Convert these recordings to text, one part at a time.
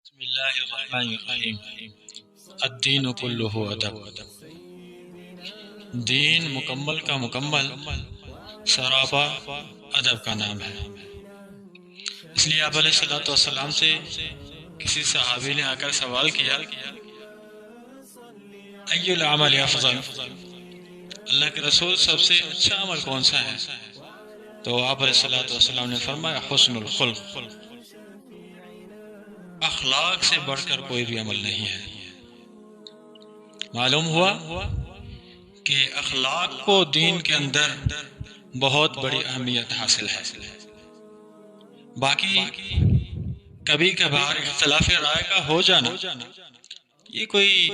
بسم اللہ الرحمن الرحیم الدین کلہ ادب۔ دین مکمل کا مکمل سراپا ادب کا نام ہے۔ اس لیے آپ علیہ السلام سے کسی صحابی نے آ کر سوال کیا ای العمل افضل، اللہ کے رسول سب سے اچھا عمل کون سا ہے؟ تو آپ علیہ السلام نے فرمایا حسن الخلق، اخلاق سے بڑھ کر کوئی بھی عمل نہیں ہے۔ معلوم ہوا کہ اخلاق کو دین کے اندر بہت بڑی اہمیت حاصل ہے۔ باقی کبھی کبھار اختلاف رائے کا ہو جانا یہ کوئی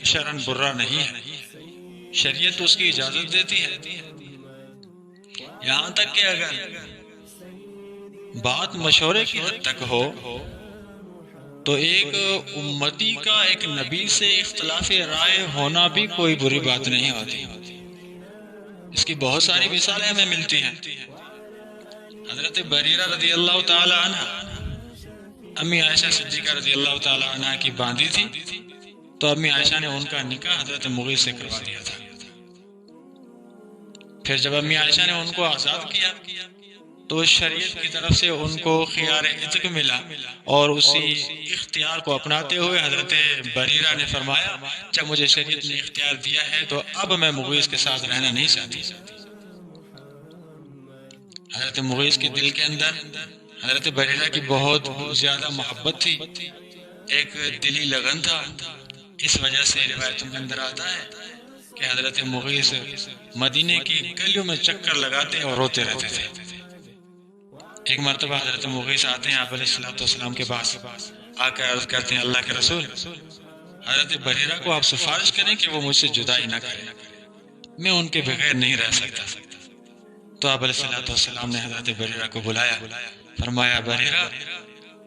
شرعاً برا نہیں ہے، شریعت اس کی اجازت دیتی ہے۔ یہاں تک کہ اگر بات مشورے کی حد تک ہو تو ایک امتی کا ایک نبی سے اختلاف رائے ہونا بھی کوئی بری بات نہیں ہوتی۔ اس کی بہت ساری مثالیں ہمیں ملتی ہیں۔ حضرت بریرہ رضی اللہ تعالی عنہ امی عائشہ صدیقہ رضی اللہ تعالی عنہ کی باندھی تھی، تو امی عائشہ نے ان کا نکاح حضرت مغیث سے کروا دیا تھا۔ پھر جب امی عائشہ نے ان کو آزاد کیا تو شریعت کی طرف سے ان کو خیار عتق ملا، اور اسی اختیار کو اپناتے ہوئے حضرت بریرہ نے فرمایا جب مجھے شریعت نے اختیار دیا ہے تو اب میں مغیث کے ساتھ رہنا نہیں چاہتی۔ حضرت مغیث کے دل کے اندر حضرت بریرہ کی بہت زیادہ محبت تھی، ایک دلی لگن تھا۔ اس وجہ سے روایتوں کے اندر آتا ہے کہ حضرت مغیث مدینے کی گلیوں میں چکر لگاتے اور روتے رہتے تھے۔ ایک مرتبہ حضرت مغیث آتے ہیں آپ علیہ السلام کے پاس، آ کر عرض کرتے ہیں اللہ کے رسول حضرت بریرہ کو آپ سفارش کریں کہ وہ مجھ سے جدائی نہ کریں، میں ان کے بغیر نہیں رہ سکتا۔ تو آپ علیہ السلام نے حضرت بریرہ کو بلایا، فرمایا بریرہ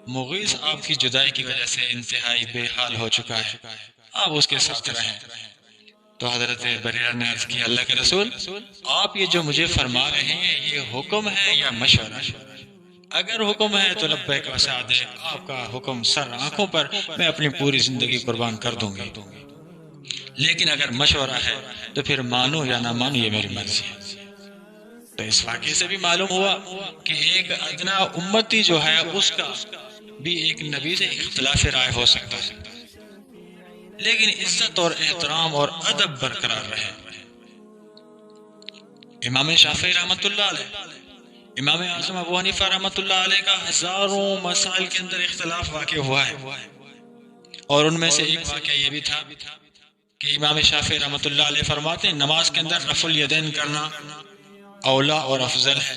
مغیث آپ کی جدائی کی وجہ سے انتہائی بے حال ہو چکا ہے، آپ اس کے ساتھ رہیں۔ تو حضرت بریرہ نے عرض کیا اللہ کے رسول آپ یہ جو مجھے فرما رہے ہیں یہ حکم ہے یا مشورہ؟ اگر حکم ہے تو لبیک و سعدیک، آپ کا حکم سر آنکھوں پر میں اپنی پوری زندگی قربان کر دوں گی، لیکن اگر مشورہ ہے تو پھر مانو یا نہ مانو یہ میری مرضی ہے۔ تو اس واقعے سے بھی معلوم ہوا کہ ایک ادنا امتی جو ہے اس کا بھی ایک نبی سے اختلاف رائے ہو سکتا ہے، لیکن عزت اور احترام اور ادب برقرار رہے۔ امام شافعی رحمۃ اللہ علیہ، امام اعظم ابو حنیفہ رحمۃ اللہ علیہ کا ہزاروں مسائل کے اندر اختلاف واقع ہوا ہے، اور ان میں سے ایک واقعہ یہ بھی تھا کہ امام شافعی رحمۃ اللہ علیہ فرماتے ہیں نماز کے اندر رفع الیدین کرنا اولا اور افضل ہے،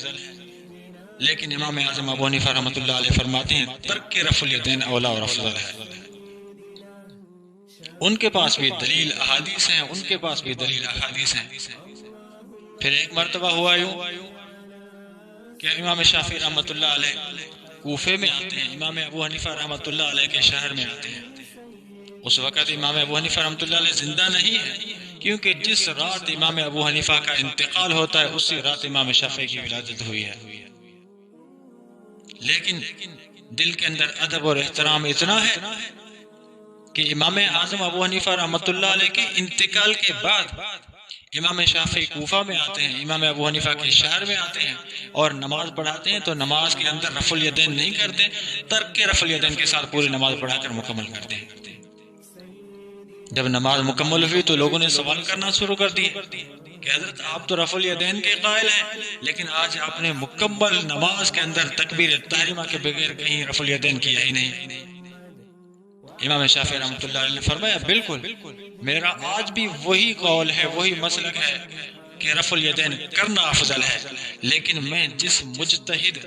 لیکن امام اعظم ابو حنیفہ رحمۃ اللہ علیہ فرماتے ہیں ترک رفع الیدین اولا اور افضل ہے۔ ان کے پاس بھی دلیل احادیث ہیں، ان کے پاس بھی دلیل احادیث ہیں۔ پھر ایک مرتبہ ہوا یوں کہ امام شافعی رحمۃ اللہ علیہ کوفے میں آتے ہیں، امام ابو حنیفہ رحمۃ اللہ علیہ کے شہر میں آتے ہیں۔ اس وقت امام ابو حنیفہ رحمۃ اللہ علیہ زندہ نہیں ہے، کیونکہ جس رات امام ابو حنیفہ کا انتقال ہوتا ہے اسی رات امام شافعی کی ولادت ہوئی ہے۔ لیکن دل کے اندر ادب اور احترام اتنا ہے کہ امام اعظم ابو حنیفہ رحمۃ اللہ علیہ کے انتقال کے بعد امام شافعی کوفہ میں آتے ہیں، امام ابو حنیفہ کے شہر میں آتے ہیں اور نماز پڑھاتے ہیں، تو نماز کے اندر رفع الیدین نہیں کرتے، ترک کے رفع الیدین کے ساتھ پوری نماز پڑھا کر مکمل کرتے ہیں۔ جب نماز مکمل ہوئی تو لوگوں نے سوال کرنا شروع کر دیے کہ حضرت آپ تو رفع الیدین کے قائل ہیں، لیکن آج آپ نے مکمل نماز کے اندر تکبیر تحریمہ کے بغیر کہیں رفع الیدین کیا ہی نہیں۔ امام شافعی رحمۃ اللہ علیہ نے فرمایا بالکل میرا آج بھی وہی قول ہے، وہی مسلک ہے کہ رفع الیدین کرنا افضل ہے، لیکن میں جس مجتہد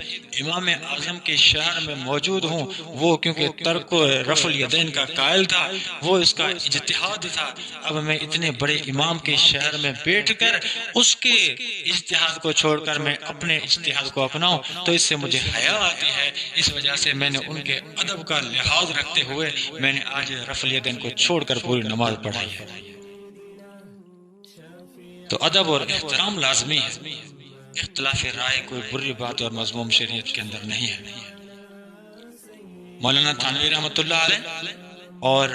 امام اعظم کے شہر میں موجود ہوں وہ کیونکہ ترک رفع الیدین کا قائل تھا، وہ اس کا اجتہاد تھا، اب میں اتنے بڑے امام کے شہر میں بیٹھ کر اس کے اجتہاد کو چھوڑ کر میں اپنے اجتہاد کو اپناؤں تو اس سے مجھے حیا آتی ہے، اس وجہ سے میں نے ان کے ادب کا لحاظ رکھتے ہوئے میں نے آج رفع الیدین کو چھوڑ کر پوری نماز پڑھائی ہے۔ تو ادب اور احترام لازمی ہے، اختلاف رائے کوئی بری بات اور مذموم شریعت کے اندر نہیں ہے۔ مولانا تھانوی رحمۃ اللہ علیہ اور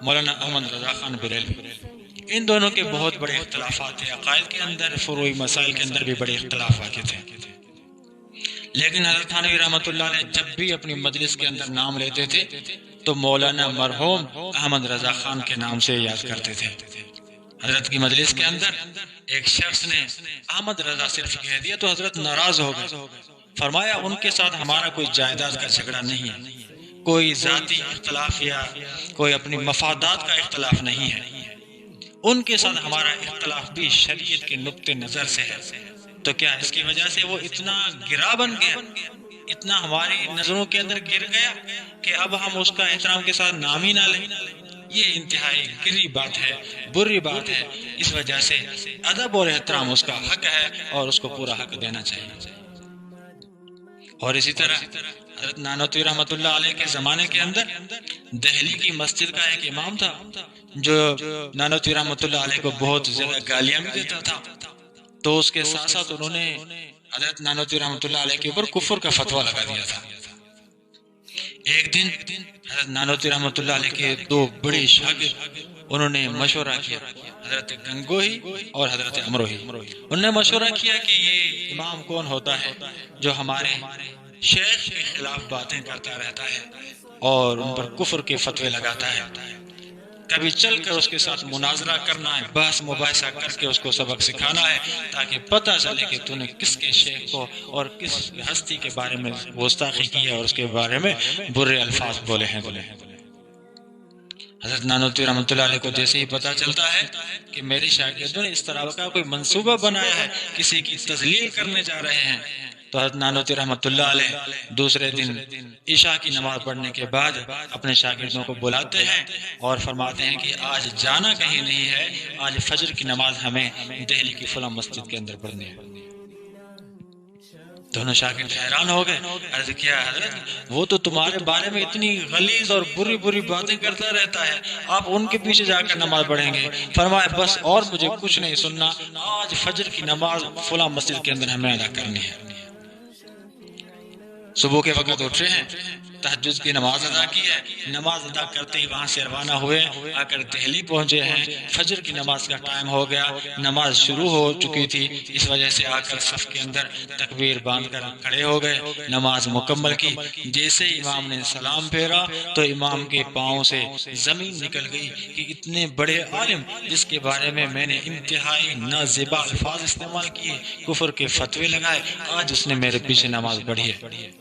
مولانا احمد رضا خان بریلوی، ان دونوں کے بہت بڑے اختلافات تھے، عقائد کے اندر، فروعی مسائل کے اندر بھی بڑے اختلاف واقع تھے، لیکن حضرت تھانوی رحمۃ اللہ علیہ جب بھی اپنی مجلس کے اندر نام لیتے تھے تو مولانا مرحوم احمد رضا خان کے نام سے یاد کرتے تھے۔ حضرت کی مجلس کے اندر ایک شخص نے احمد رضا صرف کہہ دیا تو حضرت ناراض ہو گئے، فرمایا ان کے ساتھ ہمارا کوئی جائیداد کا جھگڑا نہیں ہے، کوئی ذاتی اختلاف یا کوئی اپنی مفادات کا اختلاف نہیں ہے، ان کے ساتھ ہمارا اختلاف بھی شریعت کے نقطہ نظر سے ہے۔ تو کیا اس کی وجہ سے وہ اتنا گرا بن گیا، اتنا ہماری نظروں کے اندر گر گیا کہ اب ہم اس کا احترام کے ساتھ نام ہی نہ لیں؟ یہ انتہائی گری بات ہے، بری بات ہے۔ اس وجہ سے ادب اور احترام اس کا حق ہے اور اس کو پورا حق دینا چاہیے۔ اور اسی طرح حضرت نانوتوی رحمۃ اللہ علیہ کے زمانے کے اندر دہلی کی مسجد کا ایک امام تھا جو نانوتوی رحمۃ اللہ علیہ کو بہت زیادہ گالیاں بھی دیتا تھا، تو اس کے ساتھ ساتھ انہوں نے حضرت نانوتوی رحمۃ اللہ علیہ کے اوپر کفر کا فتویٰ لگا دیا تھا۔ ایک دن حضرت نانوتوی رحمۃ اللہ علیہ کے دو بڑے شاگرد انہوں نے مشورہ کیا، حضرت گنگوہی اور حضرت امروہی، انہوں نے مشورہ کیا کہ یہ امام کون ہوتا ہے جو ہمارے شیخ کے خلاف باتیں کرتا رہتا ہے اور ان پر کفر کے فتوے لگاتا ہے، کبھی چل کر اس کے ساتھ مناظرہ کرنا ہے، بحث مباحثہ کر کے اس کو سبق سکھانا ہے تاکہ پتہ چلے کہ تو نے کس کے شیخ کو اور کس ہستی کے بارے میں گستاخی کی ہے اور اس کے بارے میں برے الفاظ بولے ہیں۔ حضرت نانوتوی رحمۃ اللہ علیہ کو جیسے ہی پتہ چلتا ہے کہ میرے شاگردوں نے اس طرح کا کوئی منصوبہ بنایا ہے، کسی کی تذلیل کرنے جا رہے ہیں، تو حضرت نانوتوی رحمۃ اللہ علیہ دوسرے دن عشاء کی نماز پڑھنے کے بعد اپنے شاگردوں کو بلاتے ہیں اور فرماتے ہیں کہ آج جانا کہیں نہیں ہے، آج فجر کی نماز ہمیں دہلی کی فلاں مسجد کے اندر پڑھنی ہے۔ دونوں شاگرد حیران ہو گئے، عرض کیا حضرت وہ تو تمہارے بارے میں اتنی غلیظ اور بری بری باتیں کرتا رہتا ہے، آپ ان کے پیچھے جا کر نماز پڑھیں گے؟ فرمایا بس اور مجھے کچھ نہیں سننا، آج فجر کی نماز فلاں مسجد کے اندر ہمیں ادا کرنی ہے۔ صبح کے وقت اٹھے ہیں، تہجد کی نماز ادا کی ہے، نماز ادا کرتے ہی وہاں سے روانہ ہوئے، آ کر دہلی پہنچے ہیں، فجر کی نماز کا ٹائم ہو گیا، نماز شروع ہو چکی تھی، اس وجہ سے آ کر صف کے اندر تکبیر باندھ کر کھڑے ہو گئے، نماز مکمل کی۔ جیسے امام نے سلام پھیرا تو امام کے پاؤں سے زمین نکل گئی کہ اتنے بڑے عالم جس کے بارے میں میں نے انتہائی نازیبا الفاظ استعمال کیے، کفر کے فتوے لگائے، آج اس نے میرے پیچھے نماز پڑھی ہے۔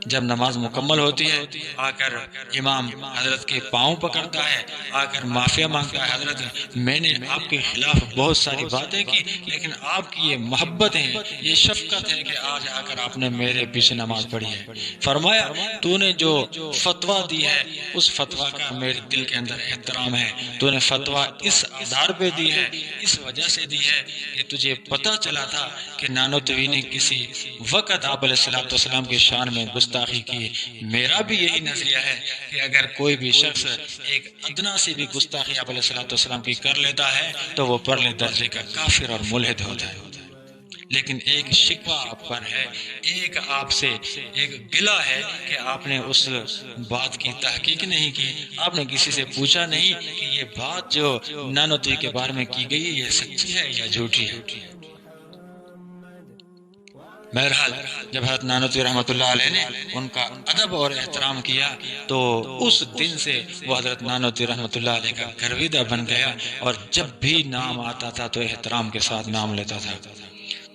جب نماز مکمل ہوتی ہے آ کر امام حضرت کے پاؤں پکڑتا ہے، آ کر معافی مانگتا ہے، حضرت میں نے آپ کے خلاف بہت ساری باتیں کی، لیکن آپ کی یہ محبت ہے، یہ شفقت ہے کہ آج آ کر آپ نے میرے پیچھے نماز پڑھی ہے۔ فرمایا تو نے جو فتویٰ دی ہے اس فتویٰ کا میرے دل کے اندر احترام ہے، تو نے فتویٰ اس آدھار پہ دی ہے، اس وجہ سے دی ہے کہ تجھے پتہ چلا تھا کہ نانوتوی نے کسی وقت آپ علیہ السلام کے شان میں گستاخی کی۔ میرا بھی یہی نظریہ ہے کہ اگر کوئی بھی شخص ایک ادنا سی بھی گستاخی آپ علیہ السلام کی کر لیتا ہے تو وہ پرلے درجے کا کافر اور ملحد ہوتا ہے، لیکن ایک شکوہ آپ پر ہے، ایک آپ سے ایک گلہ ہے کہ آپ نے اس بات کی تحقیق نہیں کی، آپ نے کسی سے پوچھا نہیں کہ یہ بات جو نانوتوی کے بارے میں کی گئی یہ سچی ہے یا جھوٹی ہے۔ بہرحال جب حضرت نانوتوی رحمۃ اللہ علیہ نے ان کا ادب اور احترام کیا تو اس دن سے وہ حضرت نانوتوی رحمۃ اللہ علیہ کا گرویدہ بن گیا، اور جب بھی نام آتا تھا تو احترام کے ساتھ نام لیتا تھا۔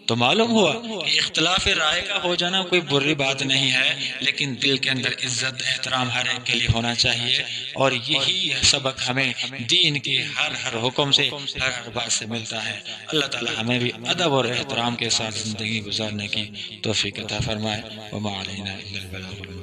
تو معلوم ہوا کہ اختلاف رائے کا ہو جانا کوئی بری بات نہیں ہے، لیکن دل کے اندر عزت احترام ہر ایک کے لیے ہونا چاہیے، اور یہی سبق ہمیں دین کے ہر حکم سے ہر بات سے ملتا ہے۔ اللہ تعالی ہمیں بھی ادب اور احترام کے ساتھ زندگی گزارنے کی توفیق عطا فرمائے۔ وما علینا الا البلاغ۔